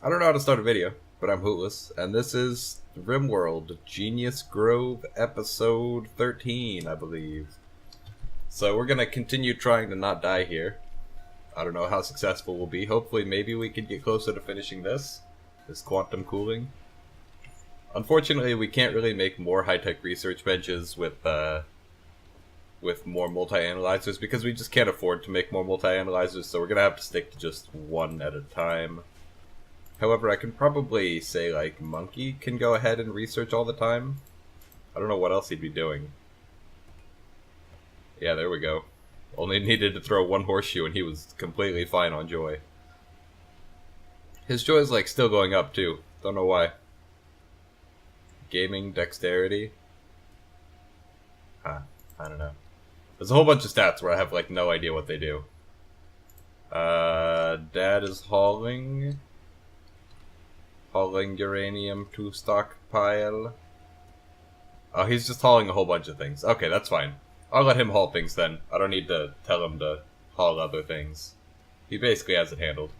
I don't know how to start a video, but I'm hootless, and this is RimWorld Genius Grove episode 13, I believe. So we're gonna continue trying to not die here. I don't know how successful we'll be. Hopefully, maybe we can get closer to finishing this quantum cooling. Unfortunately, we can't really make more high-tech research benches with more multi-analyzers because we just can't afford to make more multi-analyzers, so we're gonna have to stick to just one at a time. However, I can probably say, like, Monkey can go ahead and research all the time. I don't know what else he'd be doing. Yeah, there we go. Only needed to throw one horseshoe and he was completely fine on Joy. His Joy is, like, still going up, too. Don't know why. Gaming, dexterity. I don't know. There's a whole bunch of stats where I have, like, no idea what they do. Dad is hauling uranium to stockpile. Oh, he's just hauling a whole bunch of things. Okay, that's fine. I'll let him haul things then. I don't need to tell him to haul other things. He basically has it handled.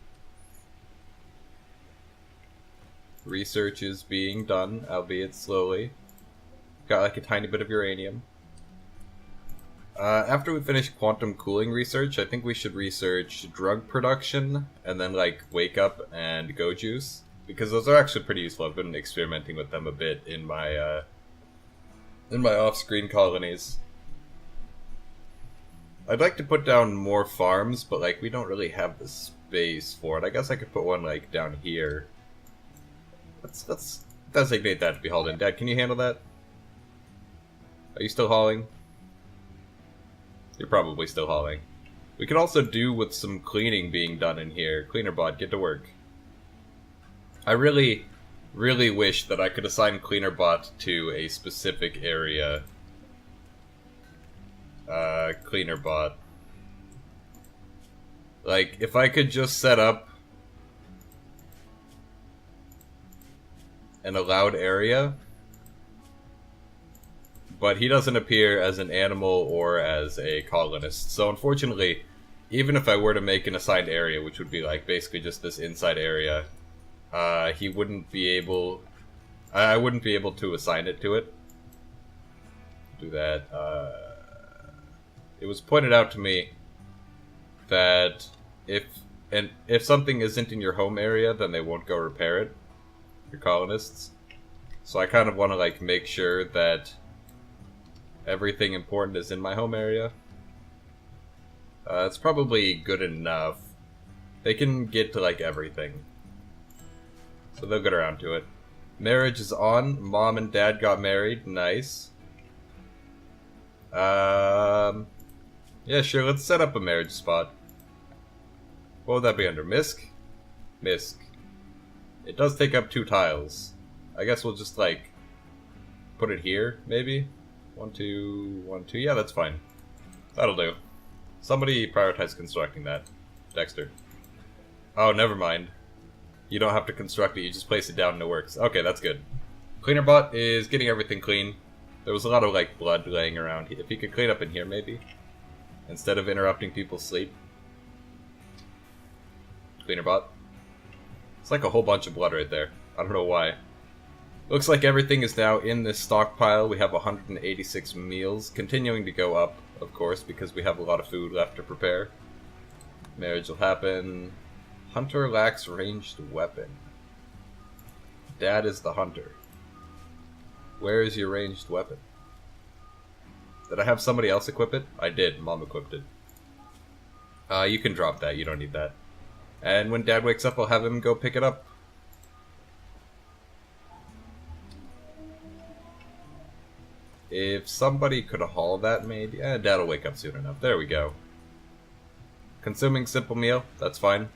Research is being done, albeit slowly. Got like a tiny bit of uranium. After we finish quantum cooling research, I think we should research drug production, and then like wake up and go juice. Because those are actually pretty useful. I've been experimenting with them a bit in my off-screen colonies. I'd like to put down more farms, but like we don't really have the space for it. I guess I could put one like down here. Let's designate that to be hauled in. Dad, can you handle that? Are you still hauling? You're probably still hauling. We could also do with some cleaning being done in here. Cleaner bot, get to work. I really, really wish that I could assign Cleaner Bot to a specific area. Cleaner Bot. Like, if I could just set up an allowed area, but he doesn't appear as an animal or as a colonist. So unfortunately, even if I were to make an assigned area, which would be like basically just this inside area, he wouldn't be able... I wouldn't be able to assign it to it. Do that. It was pointed out to me that if something isn't in your home area, then they won't go repair it. Your colonists. So I kind of want to like make sure that everything important is in my home area. It's probably good enough. They can get to like everything. So they'll get around to it. Marriage is on. Mom and Dad got married. Nice. Yeah, sure. Let's set up a marriage spot. What would that be under? Misc? Misc. It does take up 2 tiles. I guess we'll just, like, put it here, maybe? 1, 2, 1, 2. Yeah, that's fine. That'll do. Somebody prioritize constructing that. Dexter. Oh, never mind. You don't have to construct it, you just place it down and it works. Okay, that's good. Cleaner Bot is getting everything clean. There was a lot of, like, blood laying around. If he could clean up in here, maybe? Instead of interrupting people's sleep. Cleaner Bot. It's like a whole bunch of blood right there. I don't know why. Looks like everything is now in this stockpile. We have 186 meals. Continuing to go up, of course, because we have a lot of food left to prepare. Marriage will happen. Hunter lacks ranged weapon. Dad is the hunter. Where is your ranged weapon? Did I have somebody else equip it? I did. Mom equipped it. You can drop that. You don't need that. And when Dad wakes up, I'll have him go pick it up. If somebody could haul that, maybe. Dad will wake up soon enough. There we go. Consuming simple meal. That's fine.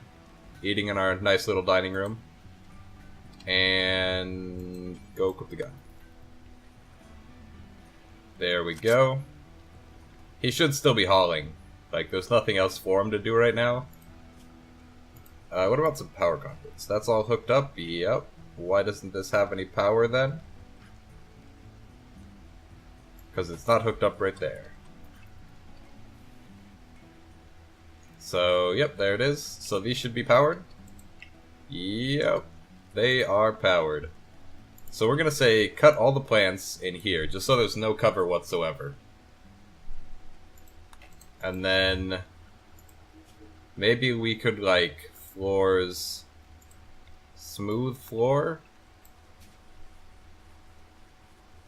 Eating in our nice little dining room. And go equip the gun. There we go. He should still be hauling. Like, there's nothing else for him to do right now. What about some power conduits? That's all hooked up? Yep. Why doesn't this have any power then? Because it's not hooked up right there. So, yep, there it is. So these should be powered. Yep. they are powered. So we're going to say cut all the plants in here, just so there's no cover whatsoever. And then maybe we could, like, floors... smooth floor?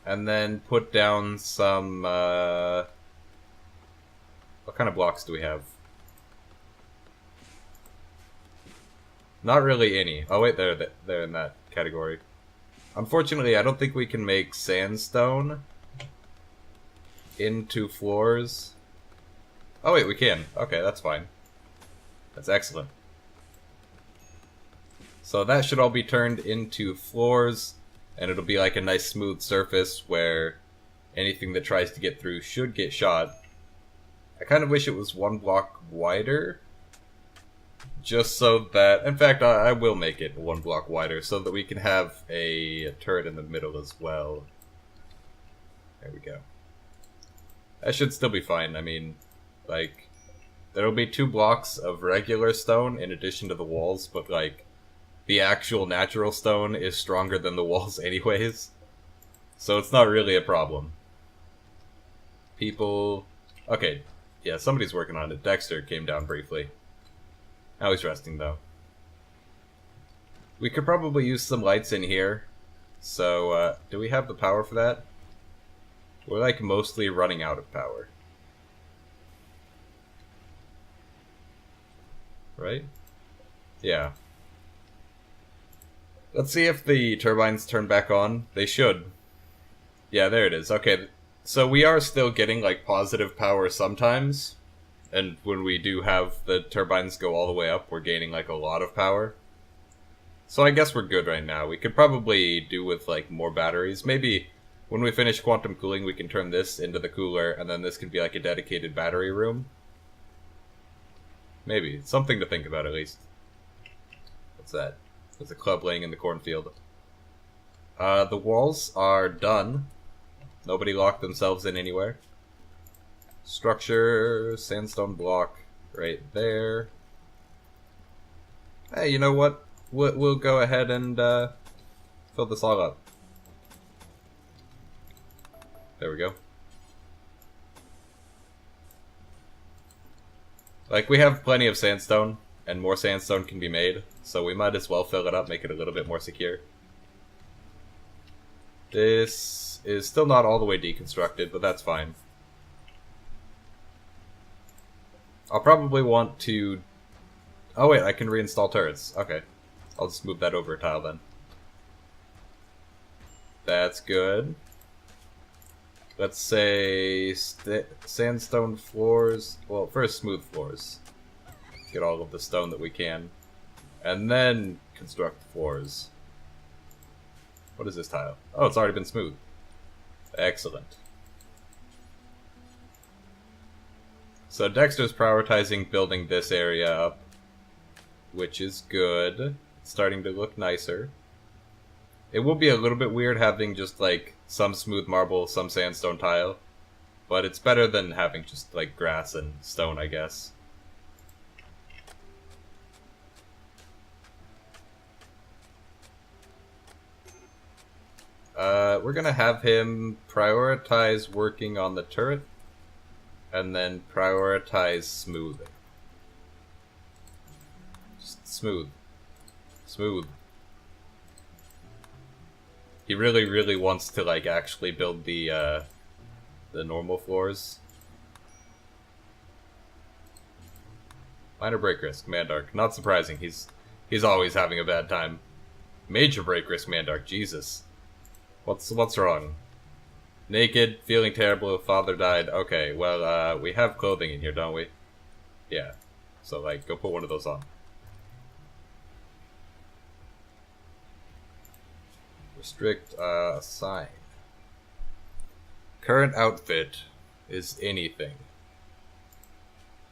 And then put down some, what kind of blocks do we have? Not really any. Oh wait, they're in that category. Unfortunately, I don't think we can make sandstone into floors. Oh wait, we can. Okay, that's fine. That's excellent. So that should all be turned into floors, and it'll be like a nice smooth surface where anything that tries to get through should get shot. I kind of wish it was one block wider, just so that... In fact, I will make it one block wider, so that we can have a turret in the middle as well. There we go. That should still be fine. I mean, like, there'll be 2 blocks of regular stone in addition to the walls, but, like, the actual natural stone is stronger than the walls anyways. So it's not really a problem. People... Okay, yeah, somebody's working on it. Dexter came down briefly. Now he's resting, though. We could probably use some lights in here. So, do we have the power for that? We're, like, mostly running out of power. Right? Yeah. Let's see if the turbines turn back on. They should. Yeah, there it is. Okay, so we are still getting, like, positive power sometimes. And when we do have the turbines go all the way up, we're gaining, like, a lot of power. So I guess we're good right now. We could probably do with, like, more batteries. Maybe when we finish quantum cooling, we can turn this into the cooler, and then this could be, like, a dedicated battery room. Maybe. Something to think about, at least. What's that? There's a club laying in the cornfield. The walls are done. Nobody locked themselves in anywhere. Structure, sandstone block, right there. Hey, you know what? We'll go ahead and fill this all up. There we go. Like, we have plenty of sandstone, and more sandstone can be made, so we might as well fill it up, make it a little bit more secure. This is still not all the way deconstructed, but that's fine. I'll probably want to... Oh wait, I can reinstall turrets. Okay. I'll just move that over a tile then. That's good. Let's say sandstone floors. Well, first smooth floors. Get all of the stone that we can. And then construct floors. What is this tile? Oh, it's already been smooth. Excellent. So Dexter's prioritizing building this area up, which is good. It's starting to look nicer. It will be a little bit weird having just, like, some smooth marble, some sandstone tile, but it's better than having just, like, grass and stone, I guess. We're gonna have him prioritize working on the turret, and then prioritize smoothing. Just smooth. Smooth. He really, really wants to, like, actually build the normal floors. Minor break risk, Mandark. Not surprising. He's always having a bad time. Major break risk, Mandark. Jesus. What's wrong? Naked, feeling terrible, father died. Okay, well, we have clothing in here, don't we? Yeah. So, like, go put one of those on. Restrict, assign. Current outfit is anything.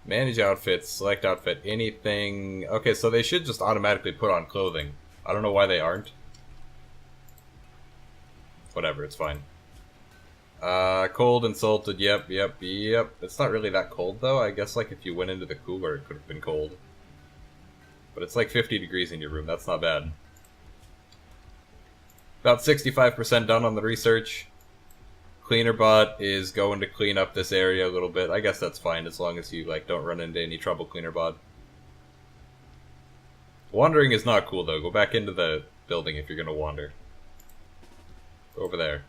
Manage outfits, select outfit, anything. Okay, so they should just automatically put on clothing. I don't know why they aren't. Whatever, it's fine. Cold and salted, yep. It's not really that cold, though. I guess, like, if you went into the cooler, it could have been cold. But it's like 50 degrees in your room, that's not bad. About 65% done on the research. Cleanerbot is going to clean up this area a little bit. I guess that's fine as long as you like don't run into any trouble, Cleanerbot. Wandering is not cool though. Go back into the building if you're gonna wander. Go over there.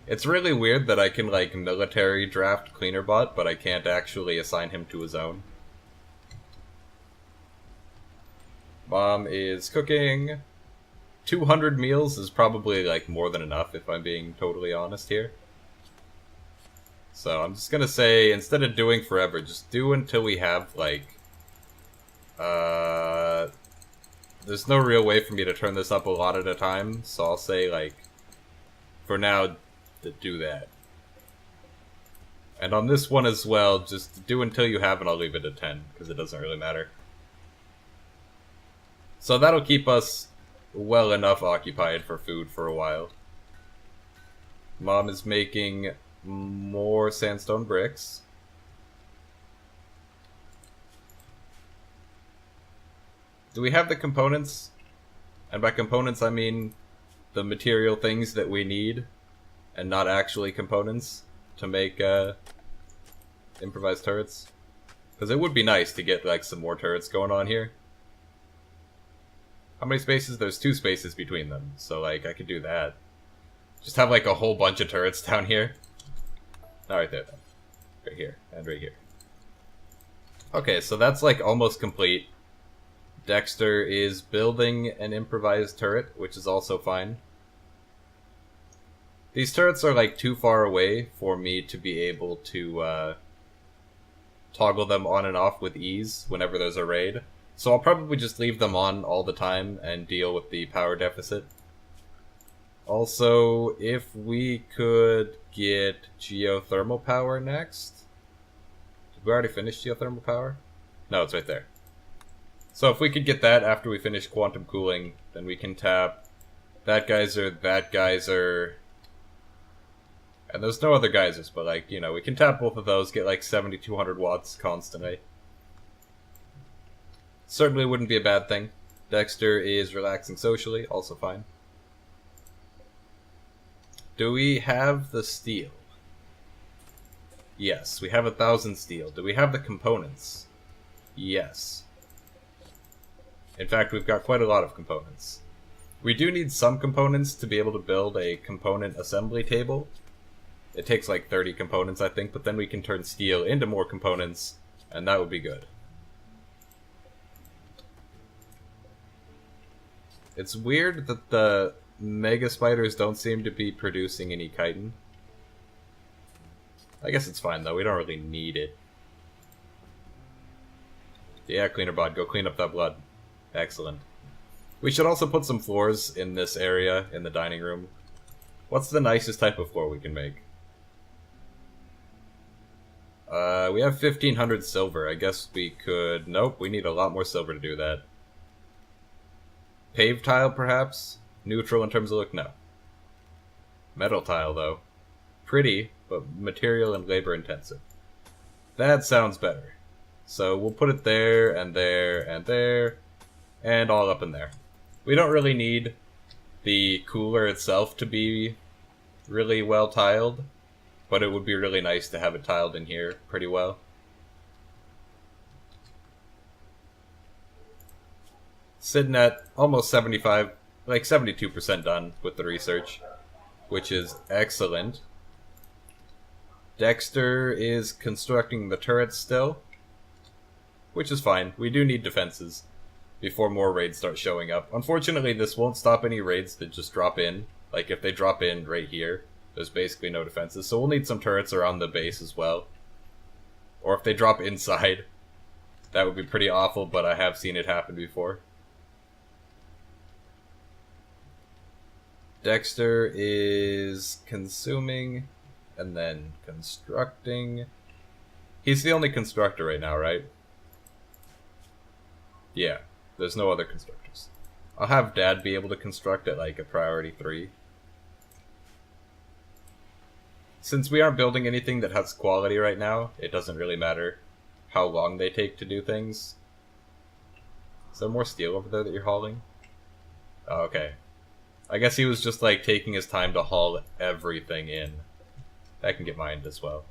It's really weird that I can like military draft Cleanerbot, but I can't actually assign him to a zone. Mom is cooking. 200 meals is probably like more than enough if I'm being totally honest here. So I'm just gonna say, instead of doing forever, just do until we have like there's no real way for me to turn this up a lot at a time, so I'll say like for now to do that. And on this one as well, just do until you have, and I'll leave it at 10 because it doesn't really matter. So that'll keep us well enough occupied for food for a while. Mom is making more sandstone bricks. Do we have the components? And by components I mean the material things that we need, and not actually components, to make improvised turrets. Because it would be nice to get like some more turrets going on here. How many spaces? There's 2 spaces between them, so like I could do that. Just have like a whole bunch of turrets down here. Not right there, then. Right here, and right here. Okay, so that's like almost complete. Dexter is building an improvised turret, which is also fine. These turrets are like too far away for me to be able to toggle them on and off with ease whenever there's a raid. So I'll probably just leave them on all the time and deal with the power deficit. Also, if we could get geothermal power next. Did we already finish geothermal power? No, it's right there. So if we could get that after we finish quantum cooling, then we can tap that geyser, and there's no other geysers, but like, you know, we can tap both of those, get like 7,200 watts constantly. Certainly wouldn't be a bad thing. Dexter is relaxing socially, also fine. Do we have the steel? Yes, we have 1,000 steel. Do we have the components? Yes. In fact, we've got quite a lot of components. We do need some components to be able to build a component assembly table. It takes like 30 components, I think, but then we can turn steel into more components, and that would be good. It's weird that the mega spiders don't seem to be producing any chitin. I guess it's fine, though. We don't really need it. Yeah, Cleanerbot, go clean up that blood. Excellent. We should also put some floors in this area, in the dining room. What's the nicest type of floor we can make? We have 1,500 silver. I guess we could... Nope, we need a lot more silver to do that. Paved tile, perhaps? Neutral in terms of look? No. Metal tile, though. Pretty, but material and labor intensive. That sounds better. So we'll put it there, and there, and there, and all up in there. We don't really need the cooler itself to be really well tiled, but it would be really nice to have it tiled in here pretty well. Sitting at almost 75, like 72% done with the research, which is excellent. Dexter is constructing the turrets still, which is fine. We do need defenses before more raids start showing up. Unfortunately, this won't stop any raids that just drop in. Like, if they drop in right here, there's basically no defenses, so we'll need some turrets around the base as well. Or if they drop inside, that would be pretty awful, but I have seen it happen before. Dexter is consuming and then constructing. He's the only constructor right now, right? Yeah, there's no other constructors. I'll have Dad be able to construct at like a priority 3. Since we aren't building anything that has quality right now, it doesn't really matter how long they take to do things. Is there more steel over there that you're hauling? Oh, okay. I guess he was just like taking his time to haul everything in. That can get mined as well.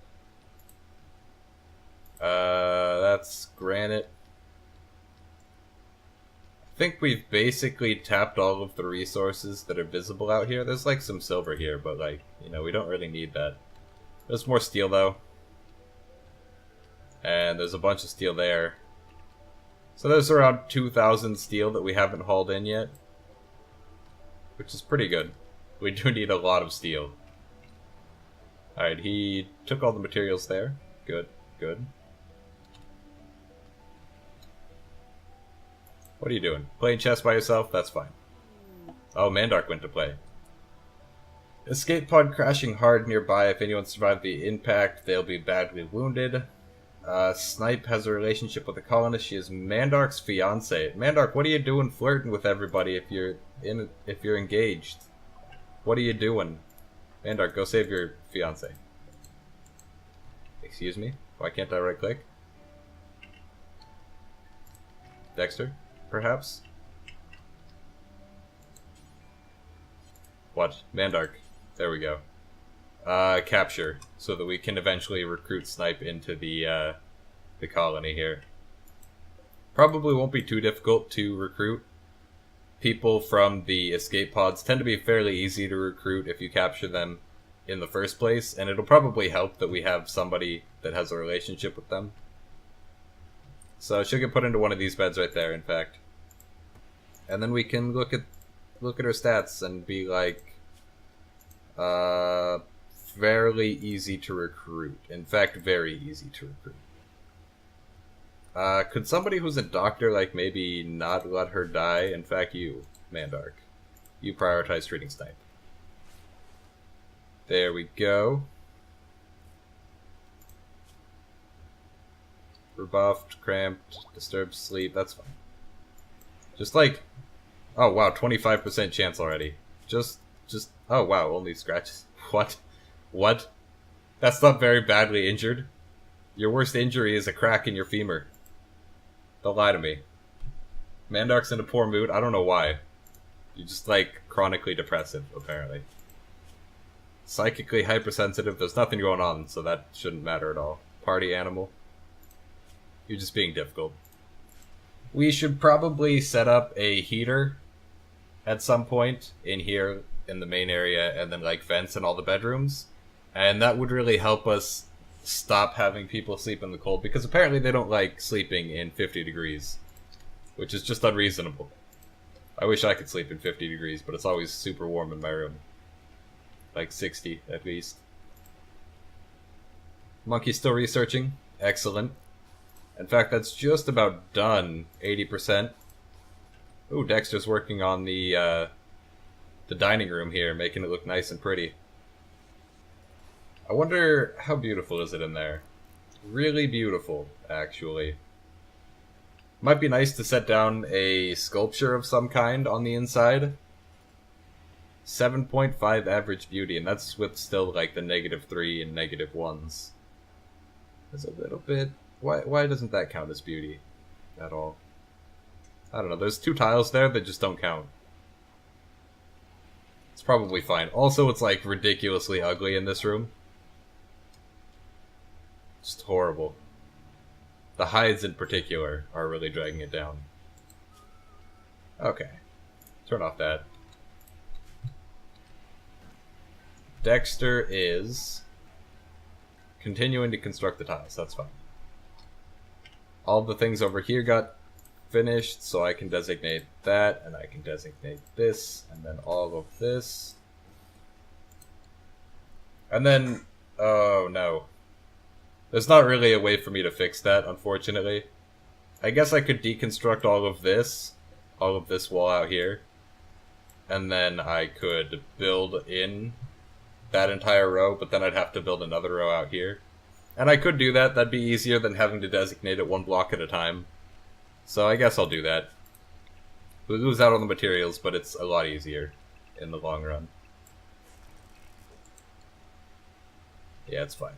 That's granite. I think we've basically tapped all of the resources that are visible out here. There's like some silver here, but like, you know, we don't really need that. There's more steel though. And there's a bunch of steel there. So there's around 2,000 steel that we haven't hauled in yet. Which is pretty good. We do need a lot of steel. Alright, he took all the materials there. Good, good. What are you doing? Playing chess by yourself? That's fine. Oh, Mandark went to play. Escape pod crashing hard nearby. If anyone survived the impact, they'll be badly wounded. Snipe has a relationship with a colonist. She is Mandark's fiance. Mandark, what are you doing flirting with everybody if you're engaged? What are you doing? Mandark, go save your fiance. Excuse me? Why can't I right click? Dexter, perhaps? What? Mandark. There we go. Capture, so that we can eventually recruit Snipe into the colony here. Probably won't be too difficult to recruit. People from the escape pods tend to be fairly easy to recruit if you capture them in the first place, and it'll probably help that we have somebody that has a relationship with them. So she'll get put into one of these beds right there, in fact. And then we can look at her stats and be like, fairly easy to recruit. In fact, very easy to recruit. Could somebody who's a doctor, like, maybe not let her die? In fact, you, Mandark. You prioritize treating Snipe. There we go. Rebuffed, cramped, disturbed sleep, that's fine. Just like... Oh, wow, 25% chance already. Just... Oh, wow, only scratches. What? What? That's not very badly injured. Your worst injury is a crack in your femur. Don't lie to me. Mandark's in a poor mood. I don't know why. You're just, like, chronically depressive, apparently. Psychically hypersensitive. There's nothing going on, so that shouldn't matter at all. Party animal. You're just being difficult. We should probably set up a heater at some point in here in the main area, and then, like, vents in all the bedrooms. And that would really help us stop having people sleep in the cold, because apparently they don't like sleeping in 50 degrees, which is just unreasonable. I wish I could sleep in 50 degrees, but it's always super warm in my room. Like 60, at least. Monkey's still researching. Excellent. In fact, that's just about done. 80%. Ooh, Dexter's working on the dining room here, making it look nice and pretty. I wonder how beautiful is it in there. Really beautiful, actually. Might be nice to set down a sculpture of some kind on the inside. 7.5 average beauty, and that's with still like the -3 and -1s. There's a little bit... Why doesn't that count as beauty at all? I don't know, there's 2 tiles there that just don't count. It's probably fine. Also, it's like ridiculously ugly in this room. Just horrible. The hides in particular are really dragging it down. Okay. Turn off that. Dexter is continuing to construct the tiles. That's fine. All the things over here got finished, so I can designate that, and I can designate this, and then all of this. And then... Oh, no. There's not really a way for me to fix that, unfortunately. I guess I could deconstruct all of this wall out here, and then I could build in that entire row, but then I'd have to build another row out here. And I could do that. That'd be easier than having to designate it 1 block at a time. So I guess I'll do that. We lose out on the materials, but it's a lot easier in the long run. Yeah, it's fine.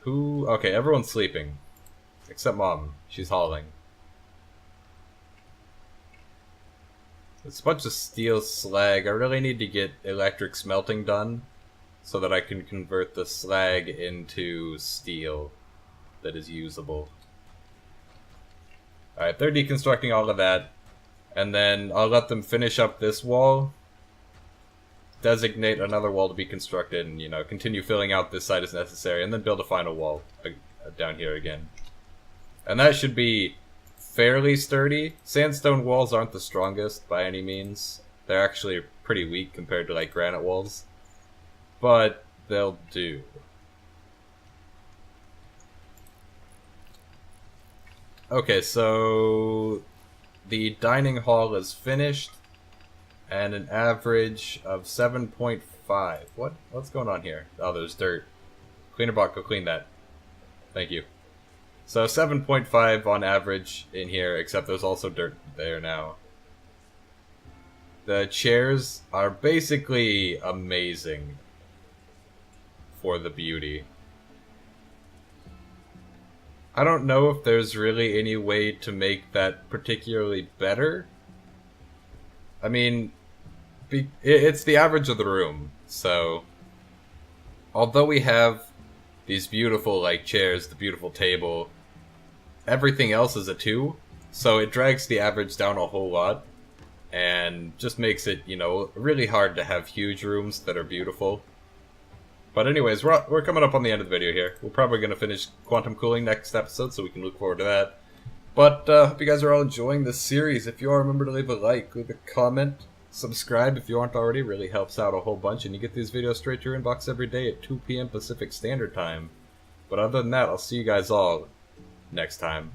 Who? Okay, everyone's sleeping. Except Mom. She's hauling. It's a bunch of steel slag. I really need to get electric smelting done so that I can convert the slag into steel that is usable. Alright, they're deconstructing all of that. And then I'll let them finish up this wall, designate another wall to be constructed, and, you know, continue filling out this side as necessary, and then build a final wall down here again. And that should be fairly sturdy. Sandstone walls aren't the strongest by any means. They're actually pretty weak compared to, like, granite walls. But they'll do. Okay, so the dining hall is finished, and an average of 7.5. What's going on here? Oh, there's dirt. Cleaner bot, go clean that. Thank you. So 7.5 on average in here, except there's also dirt there now. The chairs are basically amazing for the beauty. I don't know if there's really any way to make that particularly better. I mean, it's the average of the room, so although we have these beautiful, like, chairs, the beautiful table, everything else is a 2, so it drags the average down a whole lot, and just makes it, you know, really hard to have huge rooms that are beautiful. But anyways, we're coming up on the end of the video here. We're probably going to finish quantum cooling next episode, so we can look forward to that. But hope you guys are all enjoying this series. If you are, remember to leave a like, leave a comment, subscribe if you aren't already. It really helps out a whole bunch, and you get these videos straight to your inbox every day at 2 p.m. Pacific Standard Time. But other than that, I'll see you guys all next time.